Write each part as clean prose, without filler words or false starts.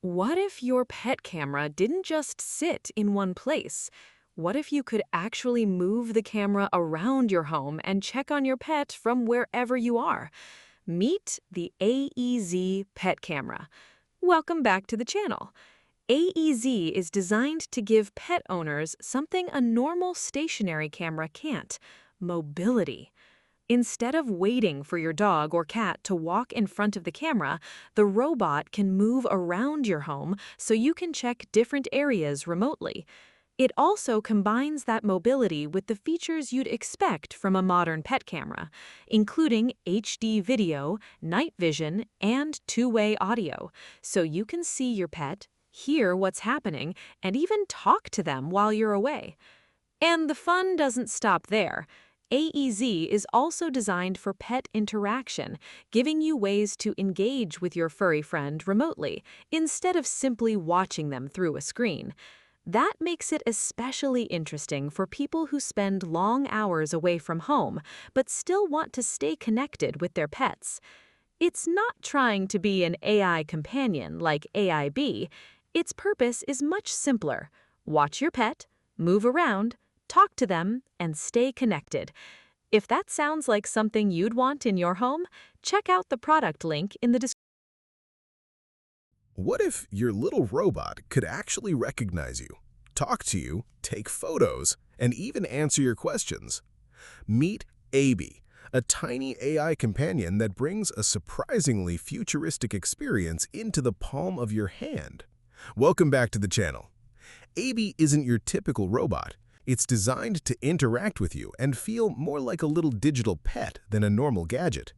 What if your pet camera didn't just sit in one place? What if you could actually move the camera around your home and check on your pet from wherever you are? Meet the AEZ Pet Camera. Welcome back to the channel. AEZ is designed to give pet owners something a normal stationary camera can't: mobility. Instead of waiting for your dog or cat to walk in front of the camera, the robot can move around your home so you can check different areas remotely. It also combines that mobility with the features you'd expect from a modern pet camera, including HD video, night vision, and two-way audio, so you can see your pet, hear what's happening, and even talk to them while you're away. And the fun doesn't stop there. AEZ is also designed for pet interaction, giving you ways to engage with your furry friend remotely, instead of simply watching them through a screen. That makes it especially interesting for people who spend long hours away from home, but still want to stay connected with their pets. It's not trying to be an AI companion like AIB. Its purpose is much simpler: watch your pet, move around, talk to them, and stay connected. If that sounds like something you'd want in your home, check out the product link in the description. What if your little robot could actually recognize you, talk to you, take photos, and even answer your questions? Meet AIBI, a tiny AI companion that brings a surprisingly futuristic experience into the palm of your hand. Welcome back to the channel. AIBI isn't your typical robot. It's designed to interact with you and feel more like a little digital pet than a normal gadget.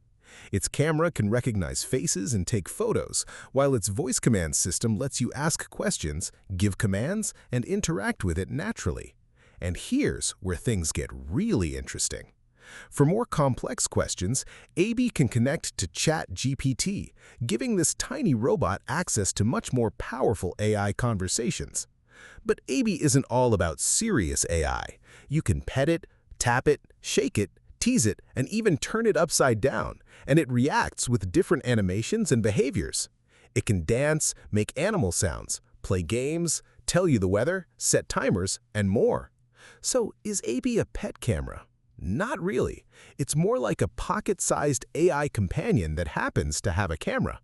Its camera can recognize faces and take photos, while its voice command system lets you ask questions, give commands, and interact with it naturally. And here's where things get really interesting. For more complex questions, AIBI can connect to ChatGPT, giving this tiny robot access to much more powerful AI conversations. But AIBI isn't all about serious AI. You can pet it, tap it, shake it, tease it, and even turn it upside down, and it reacts with different animations and behaviors. It can dance, make animal sounds, play games, tell you the weather, set timers, and more. So is AIBI a pet camera? Not really. It's more like a pocket-sized AI companion that happens to have a camera.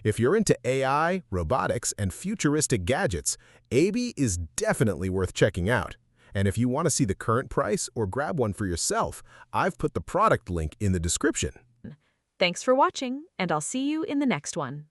If you're into AI, robotics, and futuristic gadgets, AIBI is definitely worth checking out. And if you want to see the current price or grab one for yourself, I've put the product link in the description. Thanks for watching, and I'll see you in the next one.